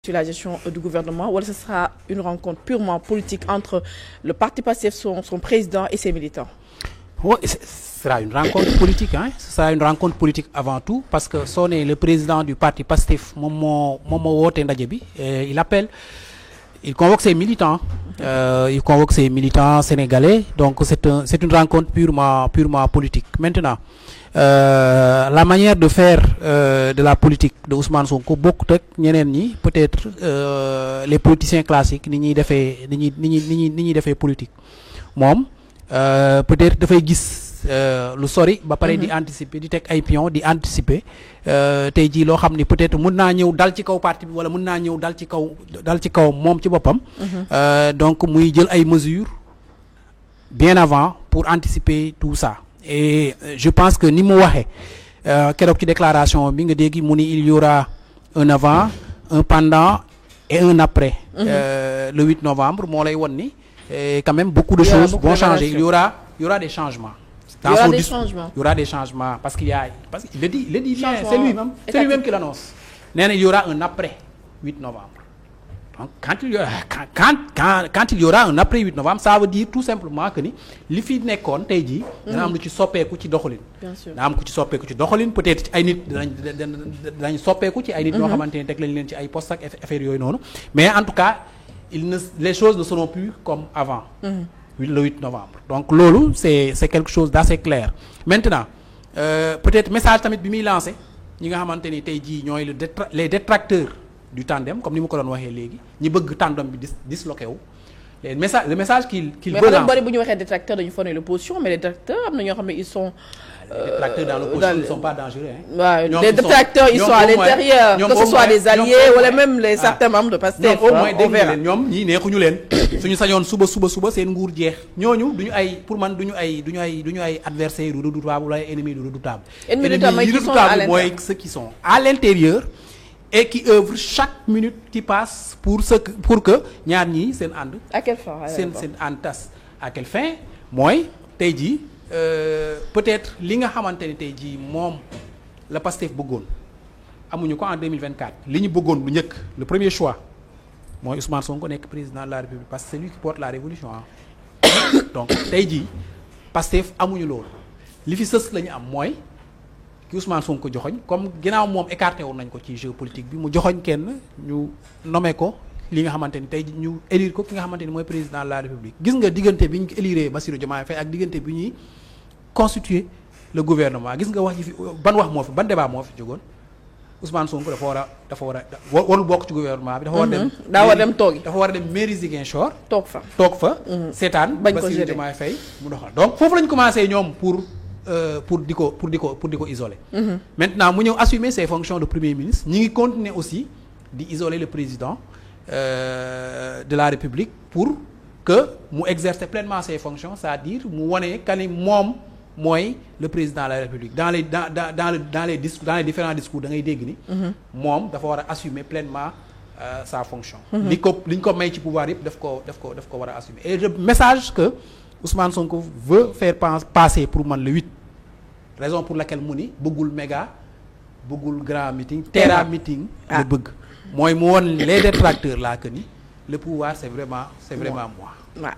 sur la gestion du gouvernement, ou ce sera une rencontre purement politique entre le parti Pastef, son président et ses militants? Oui, ce sera une rencontre politique, hein. Ce sera une rencontre politique avant tout, parce que son est le président du parti Pastef, Momo Wote Ndadjebi, il convoque ses militants, sénégalais, donc c'est une rencontre purement politique. Maintenant, la manière de faire de la politique de Ousmane Sonko beaucoup de ñeneen ñi peut-être les politiciens classiques ni ñuy defee politique moom peut-être dafay gis lu sori ba pare di anticiper di teg ay pion di anticiper tey jii loo xam ni peut-être mën naa ñëw dal ci kaw parti bi wala mën naa ñëw dal ci kaw moom ci boppam donc muy jël ay mesures bien avant pour anticiper tout ça. Et je pense que ni mu waxee keroog ci déclaration bi nga dégg mu ni il y aura un avant, un pendant et un après le 8 novembre moo lay won ni quand même beaucoup de choses vont changer. Il y aura des changements. Il y aura des changements parce qu'il le dit bien, c'est lui-même qui l'annonce. Nee na il y aura un après 8 novembre. Donc quand il y aura un après 8 novembre, ça veut dire tout simplement que ni li fi nekkoon tey jii dana am lu ci soppeeku ci doxalin. dana am ku ci soppeeku ci doxalin, peut-être ay nit danañ soppeeku ci ay nit ñoo xamante ne teg lañ leen ci ay poste ak affaire yooyu noonu, mais en tout cas les choses ne seront plus comme avant le 8 novembre. Donc loolu c'est quelque chose d'assez clair. Maintenant peut-être message tamit bi muy lancé ñi nga xamante ni tey jii ñooy les détracteurs du tandem, comme ni mu ko doon waxee léegi ñi bëgg tandem bi disloqué wu le message qu'il veut lancer. Mais bu ñu waxee détracteurs dañu foog ne l'opposition, mais les détracteurs am na ñoo xam ne ils sont les détracteurs dans l'opposition ne sont pas dangereux, hein. waaw les détracteurs ils sont à l'intérieur, que ce soit des alliés wala même les certains membres de Pastef. au moins dégg leen ñoom ñii neexuñu leen suñu sañoon suba seen nguur jeex. ñooñu duñu ay pour man duñu ay adversaires redoutables wala ay ennemis redoutables. Ennemis redoutables mooy ceux qui sont à l'intérieur et qui œuvrent chaque minute qui passe pour que ñaar ñii seen ànd. À quelle fin seen ànd tas à quelle fin mooy tey jii peut-être li nga xamante ni tey jii moom la Pastef bëggoon amuñu ko en 2024. li ñu bëggoon bu njëkk le premier choix mooy Ousmane Sonko nekk président de la République parce que c'est lui qui porte la révolution donc tey jii Pastef amuñu loolu li fi sës la ñu am mooy. ki Ousmane Sonko joxoñ comme ginnaaw moom écarté woon nañ ko ci jeu politique bi mu joxoñ kenn ñu nommé ko li nga xamante ni tey ñu élire ko ki nga xamante ni mooy président de la République. Gis nga diggante bi ñu élire Bassirou Diomaye Faye ak diggante bi ñuy constituer le gouvernement gis nga wax ji fi ban débat moo fi jógoon Ousmane Sonko dafa war a warul bokk ci gouvernement bi. dafa war a dem mairie Ziguinchor toog fa seetaan Bassirou Diomaye Faye mu doxal donc foofu lañ commencé ñoom pour di ko isoler. Maintenant mu ñëw assumer ses fonctions de premier ministre ñi ngi continuer aussi di isoler le président de la République pour que mu exercer pleinement ses fonctions, c'est-à-dire mu wone kani moom mooy le président de la République dans les différents discours da ngay dégg ni moom dafa war a assumer pleinement sa fonction. li ñu ko may ci pouvoir yëpp daf ko war a assumer. Et le message que Ousmane Sonko veut faire passer pour man le 8, raison pour laquelle mu ni bëggul méga bëggul grand meeting terra meeting la bëgg mooy mu won les détracteurs là que ni le pouvoir c'est vraiment moi.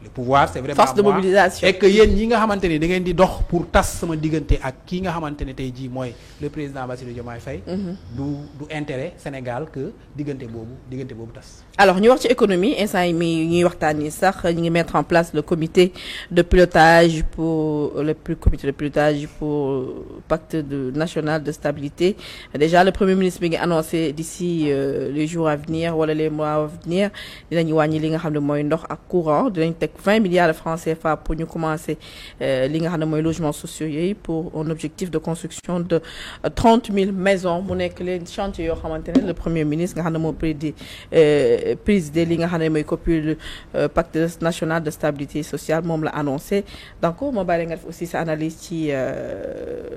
Le pouvoir c'est vraiment force de mobilisation. Et que yéen ñi nga xamante ni da ngeen di dox pour tas sama diggante ak kii nga xamante ne tey jii mooy le président Bassirou Diomaye Faye. du intérêt Sénégal que diggante boobu tas. Alors ñu wax ci économie instant yi mi ñuy waxtaan ni sax ñu ngi mettre en place le comité de pilotage pour pacte national de stabilité. Déjà le premier ministre bi ngi annoncé d'ici les jours à venir wala les mois à venir dinañu wàññi li nga xam ne mooy ndox ak courant dinañ teg 20 milliards de francs CFA pour ñu commencer li nga xam ne mooy logements sociaux yooyu pour un objectif de construction de 30 000 maisons mu nekk leen chantier yoo xamante ne le premier ministre nga xam ne moo présidé li nga xam ne mooy copie pacte national de stabilité sociale moom la annoncé. donc moo bàyyi nga def aussi sa analyse ci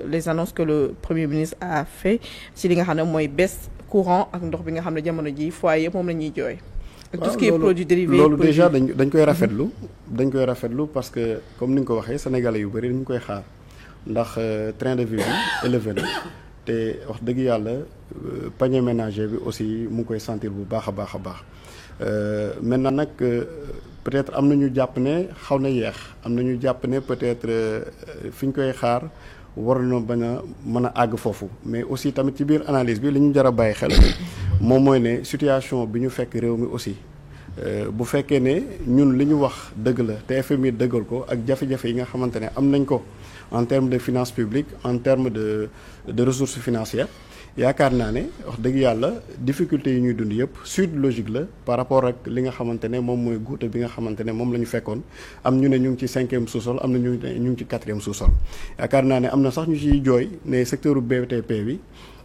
les annonces que le premier ministre a fait ci li nga xam ne mooy baisse courant ak ndox bi nga xam ne jamono ji foyer moom la ñuy jooy. tout ce qui est produit dérivé loolu déjà dañ koy rafetlu parce que comme ni nga ko waxee sénégalais yu bëri dañu koy xaar ndax train de vie bi élevé na te wax dëgg yàlla panier ménager bi aussi mu ngi koy sentir bu baax a baax a baax maintenant nag peut-être am na ñu jàpp ne xaw na yeex am na ñu jàpp ne peut-être fi ñu koy xaar war na bañ a mën a àgg foofu mais aussi tamit ci biir analyse bi li ñu jar a bàyyi xel moom mooy ne situation bi ñu fekk réew mi aussi bu fekkee ne ñun li ñu wax dëgg la te FMI dëggal ko ak jafe-jafe yi nga xamante ne am nañ ko en termes de finances publiques en termes de ressources financières yaakaar naa ne wax dëgg yàlla difficultés yi ñuy dund yëpp suite logique la par rapport ak li nga xamante ne moom mooy guute bi nga xamante ne moom la ñu fekkoon am ñu ne ñu ngi ci 5e sous-sol am na ñu ne ñu ngi ci 4e sous-sol yaakaar naa ne am na sax ñu ciy jooy ne secteur BTP bi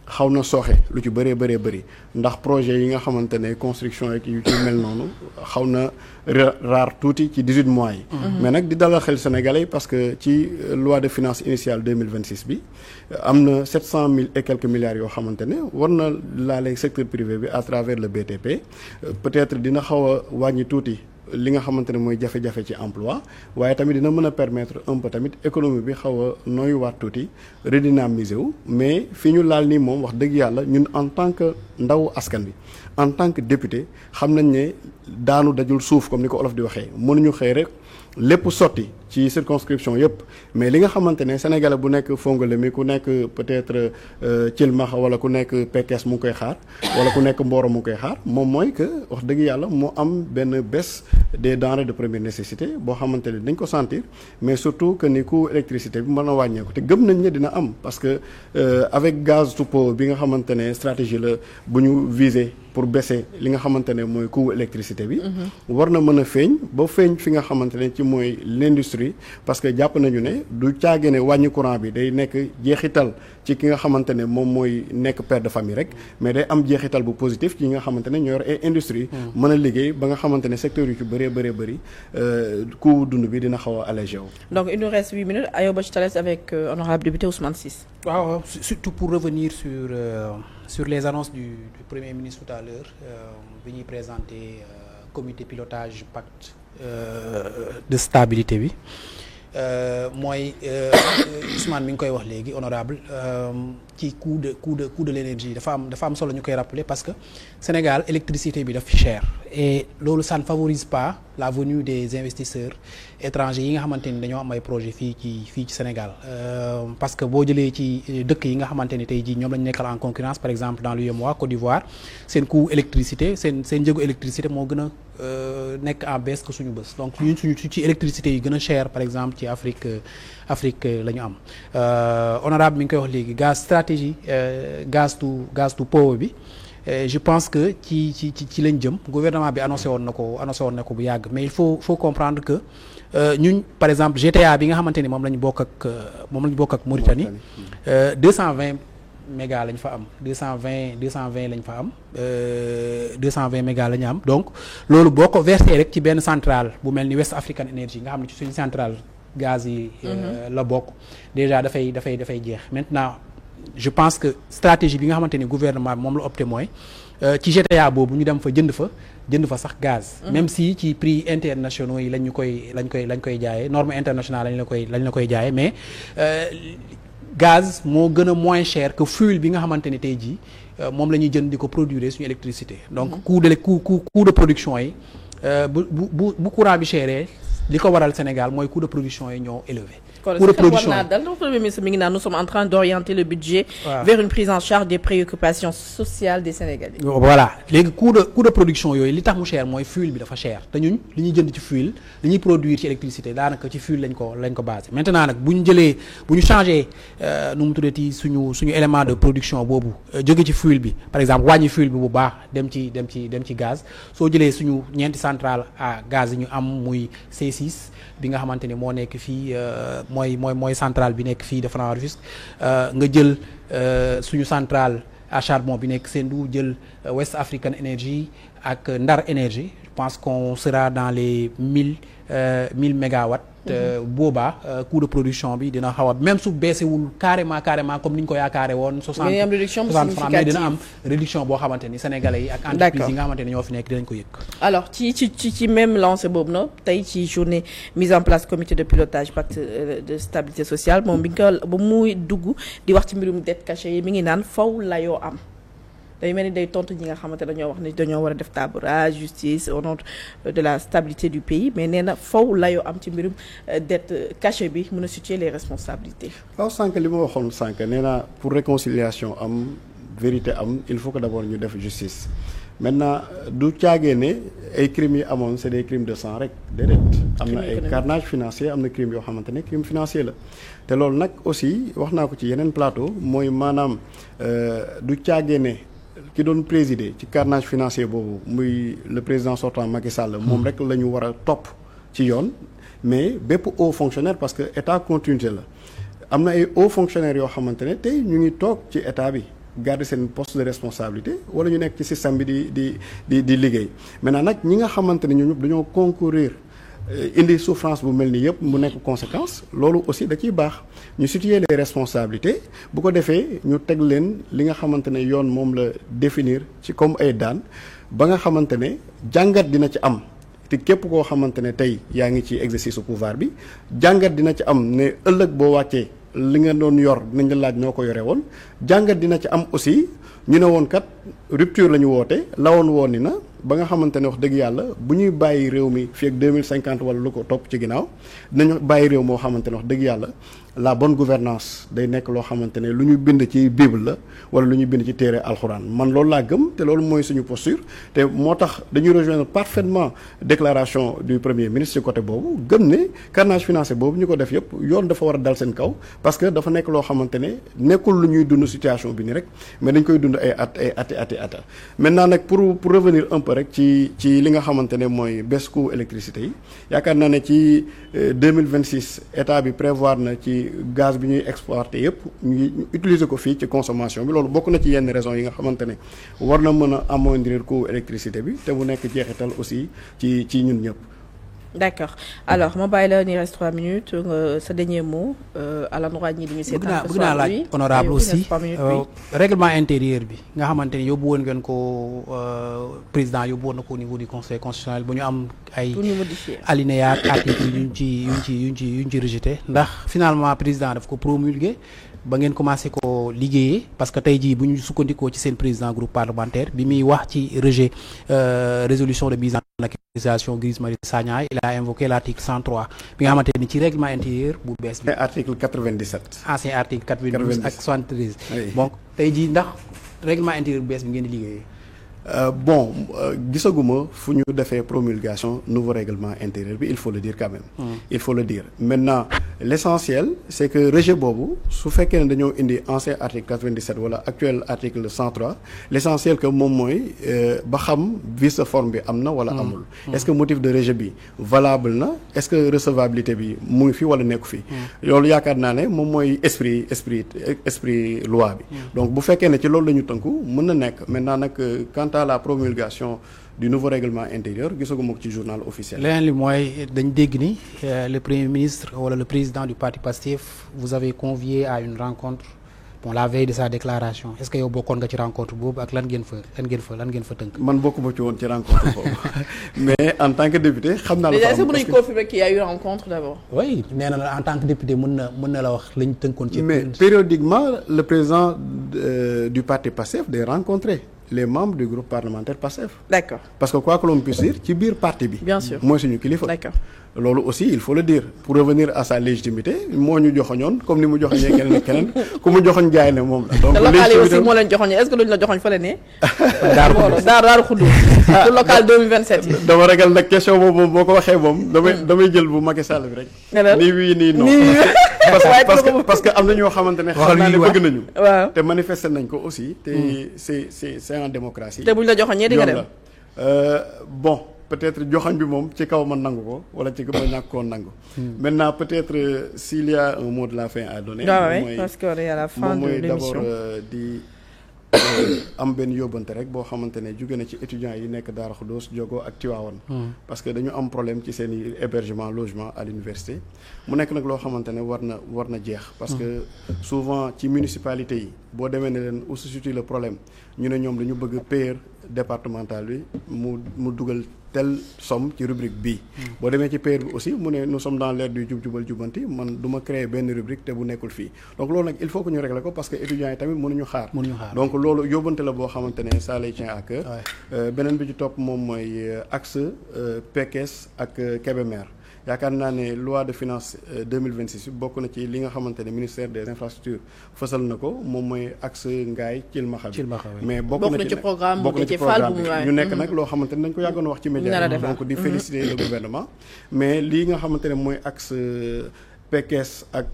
xaw na sooxe lu ci bëree bëri ndax projet yi nga xamante ne construction ak yu ci mel noonu xaw na raar tuuti ci 18 mois yi. mais nag di dalal xel sénégalais yi parce que ci loi de finances initiale 2026 bi am na 700 000 et quelques milliards yoo xamante ne war na laale secteur privé bi à travers le BTP peut-être dina xaw a wàññi tuuti. li nga xamante ne mooy jafe-jafe ci emploi waaye tamit dina mën a permettre un peu tamit économie bi xaw a nooyuwaat tuuti redynamiser wu mais fi ñu laal nii moom wax dëgg yàlla ñun en tant que ndaw askan bi en tant que député xam nañ ne daanu dajul suuf comme ni ko olof di waxee mënuñu xëy rek lépp sotti ci circonscription yëpp mais li nga xamante ne sénégalais bu nekk Fongolemi ku nekk peut-être Thilmakha wala ku nekk Pekes mu ngi koy xaar wala ku nekk Mboro mu ngi koy xaar moom mooy que wax dëgg yàlla mu am benn baisse des denrées de première nécessité boo xamante ne dañ ko sentir mais surtout que ni coût électricité bi mën a wàññeeku te gëm nañ ne dina am parce que avec gaz to power bi nga xamante ne stratégie la bu ñu viser pour baisser li nga xamante ne mooy coût électricité bi war na mën a feeñ ba feeñ fi nga xamante ne ci mooy l'industrie parce que jàpp nañu ne du caage ne wàññi courant bi day nekk jeexital ci ki nga xamante ne moom mooy nekk père de famille rek mais day am jeexital bu positif ci ñi nga xamante ne ñoo yor ay industrie mën a liggéey ba nga xamante ne secteur yu ci bëri coût dund bi dina xaw a allégé wu. Donc il nous reste 8 minutes. Ayoba, je te laisse avec honorable député Ousmane Ciss. waaw surtout pour revenir sur les annonces du Premier ministre tout à l'heure bi ñuy présenter comité pilotage pacte de stabilité bi mooy Ousmane mi ngi koy wax léegi honorable ci coût de l'énergie dafa am solo ñu koy rappeler parce que Sénégal électricité bi daf cher et loolu ça ne favorise pas la venue des investisseurs étrangers yi nga xamante ni dañoo am ay projet fii ci Sénégal parce que boo jëlee ci dëkk yi nga xamante ni tey jii ñoom lañu nekkal en concurrence par exemple dans l'UEMOA Côte d'Ivoire seen coût électricité seen njëgu électricité moo gën a nekk en baisse que suñu bës donc ñun suñu ci électricité yi gën a cher par exemple ci Afrique la ñu am honorable mi ngi koy wax léegi stratégie gaz to power bi je pense que ci lañ jëm gouvernement bi annoncé woon na ko bu yàgg mais il faut comprendre que ñun par exemple GTA bi nga xamante ni moom la ñu bokk ak Mauritanie 220 méga lañ fa am 220 lañ fa am 220 méga la ñu am donc loolu boo ko versé rek ci benn centrale bu mel ni West African Energy nga xam ne ci suñu centrale gaz yi la bokk déjà dafay jeex maintenant je pense que stratégie bi nga xamante ni gouvernement bi moom la opté mooy ci GTA boobu ñu dem fa jënd fa sax gaz même si ci prix internationaux yi lañ koy jaayee norme internationale lañ la koy jaayee mais gaz moo gën a moins cher que fuel bi nga xamante ni tey jii moom la ñuy jënd di ko produire suñu électricité donc coût de production yi bu courant bi chéré li ko waral Sénégal mooy coût de production yi ñoo élevé. coût de production le Premier ministre mi ngi naan nous sommes en train d'orienter le budget vers une prise en charge des préoccupations sociales des Sénégalais. Voilà léegi coût de production yooyu li tax mu cher mooy fuel bi dafa cher te ñun li ñuy jënd ci fuel li ñuy produire ci électricité daanaka ci fuel lañ ko basé maintenant nag bu ñu changé nu mu tuddati suñu élément de production boobu jóge ci fuel bi par exemple wàññi fuel bi bu baax dem ci gaz soo jëlee suñu ñeenti centrale à gaz yi ñu am muy C6 bi nga xamante ni moo nekk fii mooy centrale bi nekk fii de Franc-Rufisque nga jël suñu centrale à charbon bi nekk Sendou jël West African Energy ak Ndar Energy je pense qu'on sera dans les 1000 mégawatts te boobaa coût de production bi dina xaw a même su baissewul carrément comme ni ñu ko yaakaare woon 60 francs mais dina am réduction boo xamante ni sénégalais yi ak entreprise yi nga xamante ni ñoo fi nekk dinañ ko yëg. alors ci même lancé boobu na tey ci journée mise en place comité de pilotage pacte de stabilité sociale moom bi nga ko ba muy dugg di wax ci mbirum dette cachée yi mi ngi naan faw layoo am day mel ni day tontu ñi nga xamante dañoo wax ni dañoo war a def table rase justice au nom de la stabilité du pays mais nee na faw layoo am ci mbirum dette cachée bi mën a situer les responsabilités. waaw sànq li ma waxoon sànq nee naa pour réconciliation am vérité am il faut que d'abord ñu def justice maintenant du caagee ne ay crimes yi amoon c'est des crimes de sang rek déedéet. am na ay carnage financier am na crime yoo xamante ne crime financier la te loolu nag aussi wax naa ko ci yeneen plateau mooy maanaam du caagee ne. ki doon présider ci carnage financier boobu muy le président sortant Macky Sall moom rek la ñu war a topp ci yoon mais bépp haut fonctionnaire parce que état continuité la am na ay hauts fonctionnaires yoo xamante ne tey ñu ngi toog ci état bi garder seen poste de responsabilité wala ñu nekk ci système bi di liggéey maintenant nag ñi nga xamante ne ñoom ñëpp dañoo concourir indi souffrance bu mel ni yëpp mu nekk conséquence loolu aussi da ciy baax ñu situer les responsabilités bu ko defee ñu teg leen li nga xamante ne yoon moom la définir ci comme ay daan ba nga xamante ne jàngat dina ci am te képp koo xamante ne tey yaa ngi ci exercice su pouvoir bi jàngat dina ci am ne ëllëg boo wàccee li nga doon yor dinañ la laaj noo ko yore woon jàngat dina ci am aussi ñu ne woon kat rupture la ñu woote lawoon woon ni na ba nga xamante ne wax dëgg yàlla bu ñuy bàyyi réew mi fii ak 2050 wala lu ko topp ci ginnaaw dinañu bàyyi réew moo xamante ne wax dëgg yàlla la bonne gouvernance day nekk loo xamante ne lu ñu bind ci Bible la wala lu ñu bind ci téere alxuraan man loolu laa gëm te loolu mooy suñu posture te moo tax dañuy rejoindre parfaitement déclaration du premier ministre ci côté boobu gëm ne carnage financier boobu ñu ko def yëpp yoon dafa war a dal seen kaw parce que dafa nekk loo xamante ne nekkul lu ñuy dund situation bi ni rek mais dañ koy dund ay at maintenant nag pour revenir un peu rek ci li nga xamante ne mooy baisse coût électricité yi yaakaar naa ne ci 2026 état bi prévoir na ci gaz bi ñuy exporter yëpp ñu utiliser ko fii ci consommation bi loolu bokk na ci yenn raisons yi nga xamante ne war na mën a amoindrir coût électricité bi te mu nekk jeexital aussi ci ñun ñëpp. D'accord alors ma bàyyi la ni reste 3 minutes sa dernier mot à l'endroit ñi dañu seetaan bëgg naa laaj honorable aussi règlement intérieur bi nga xamante ne yóbbu woon ngeen ko président yóbbu woon na ko au niveau du conseil constitutionnel bu ñu am ay alinéa ak article yuñ ci rejeté ndax finalement président daf ko promulgué ba ngeen commencé ko liggéeyee parce que tey jii bu ñu sukkandikoo ci seen président groupe parlementaire bi muy wax ci rejet résolution de mise en accusation Guy Marius Sagna il a invoqué l'article 103 bi nga xamante ni ci règlement intérieur bu bees bi. article 97. ancien article 92 ak 73. donc tey jii ndax règlement intérieur bu bees bi ngeen di liggéeyee. Gisaguma fu ñu defee promulgation nouveau règlement intérieur bi il faut le dire quand même. Il faut le dire maintenant l'essentiel c'est que rejet boobu su fekkee ne dañoo indi ancien article 97 wala actuel article 103 l'essentiel que moom mooy ba xam vice de forme bi am na wala amul. Est-ce que motif de rejet bi valable na est-ce que recevabilité bi mu ngi fi wala nekku fi. loolu yaakaar naa ne moom mooy esprit loi bi. donc bu fekkee ne ci loolu la ñu tënku mën na nekk maintenant nag quant à la promulgation du nouveau règlement intérieur gisaguma ko ci journal officiel. leneen li mooy dañ dégg ni le premier ministre wala le président du parti Pastef vous avez convié à une rencontre la veille de sa déclaration est-ce que yow bokkoon nga ci rencontre boobu ak lan ngeen fa tënk. man bokkuma ci woon ci rencontre boobu mais en tant que député xam naa la. déjà est-ce que mën nañu confirmer qu'il y a eu rencontre d'abord. oui nee na en tant que député mën na la wax lañ tënkoon ci. mais périodiquement le président du parti Pastef day rencontrer les membres du groupe parlementaire Pastef. D'accord. Parce que quoi que l'on puisse dire ci biir parti bi. bien sûr mooy suñu kilifa. D'accord. loolu aussi il faut le dire pour revenir à sa légitimité moo ñu joxoñoon comme ni mu joxoñee keneen ak keneen ku mu joxoñ jaay ne moom la. donc légitimité aussi moo leen joxoñee est-ce que duñ la joxoñ fële ne. Daaru Xuddus pour local 2027 yi. dama ragal nag question boobu boo ko waxee moom damay jël bu Macky Sall bi rek. nii wii nii non. parce que am na ñoo xamante ne xam naa ne bëgg nañu. waaw te manifester nañ ko aussi. te c'est en démocratie. te buñ la joxoñee di nga dem. bon. peut-être joxoñ bi moom ci kaw ma nangu ko wala ci ma ñàkk koo nangu. Maintenant peut-être s'il y a un mot de la fin à donner. Oui, parce qu'on est à la fin de l'émission. mooy d'abord di am benn yóbbante rek boo xamante ne jóge na ci étudiants yi nekk Daara Khoudoss Diogo ak Tivaouane parce que dañu am problème ci seen i hébergement logement à l'université mu nekk nag loo xamante ne war na jeex parce que souvent ci municipalité yi boo demee ne leen où se situe le problème ñu ne ñoom dañu bëgg payeur départemental bi mu dugal telle somme ci rubrique bii boo demee ci payeur bi aussi mu ne nous sommes dans l'ère du jub-jubal jubanti man du ma créer benn rubrique te bu nekkul fii donc loolu nag il faut que ñu régler ko parce que étudiants yi tamit mënuñu xaar donc loolu yóbbante la boo xamante ne ça les tient à cœur beneen bi ci topp moom mooy axe Pekes ak Kébémer yaakaar naa ne loi de finance 2026 bokk na ci li nga xamante ne ministère des infrastructures fësal na ko moom mooy axe Ngaye Thilmakha bi mais bokk na ci programme bi ñu nekk nag loo xamante ne dañ ko yàggoon wax ci média donc di féliciter le gouvernement mais lii nga xamante ne mooy axe Pekes ak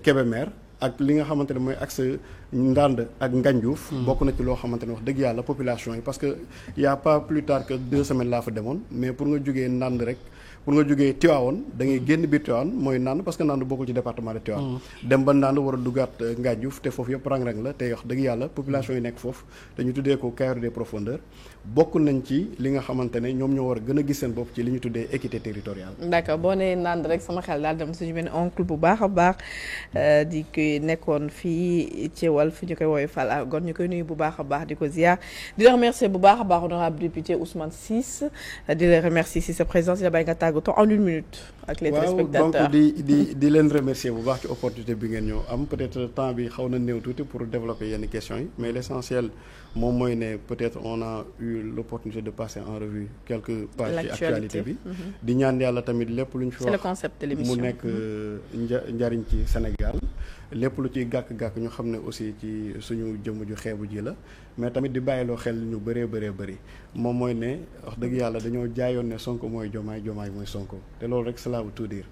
Kébémer ak li nga xamante ne mooy axe Ndande ak Ngandiouf bokk na ci loo xamante ne wax dëgg yàlla population yi parce que y a pas plus tard que 2 semaines laa fa demoon mais pour nga jógee Ndande rek pour nga jógee Tivaouane da ngay génn biir Tivaouane mooy Ndande parce que Ndande bokkul ci département de Tivaouane dem ba Ndande war a duggaat Ngandiouf te foofu yëpp rang-rang la te wax dëgg yàlla population yi nekk foofu te ñu tuddee ko Cayor des profondeurs bokk nañ ci li nga xamante ne ñoom ñoo war a gën a gis seen bopp ci li ñu tuddee équité territoriale. d'accord boo nee Ndande rek sama xel daal dem suñu benn oncle bu baax a baax di koy nekkoon fii ci Walf fi ñu koy woowee Fall Argon ñu koy nuyu bu baax a baax di ko ziar di la remercier bu baax a baax honorable député Ousmane Ciss di la remercier si sa présence di la bàyyi nga tàggatoo en 1 minute. ak les téléspectateurs donc di leen remercier bu baax ci opportunité bi ngeen ñëw am peut-être temps bi xaw na néew tuuti pour développer yenn questions yi mais l'essentiel moom mooy ne peut-être on a eu l'opportunité de passer en revue quelques pages ci actualité bi di ñaan yàlla tamit lépp lu ñu fi wax mu nekk njariñ ci Sénégal lépp lu ciy gàkk-gàkk ñu xam ne aussi ci suñu jëmm ju xeebu ji la mais tamit di bàyyiloo xel ñu bëree bëri moom mooy ne wax dëgg yàlla dañoo jaayoon ne Sonko mooy Diomaye mooy Sonko te loolu rek cela veut tout dire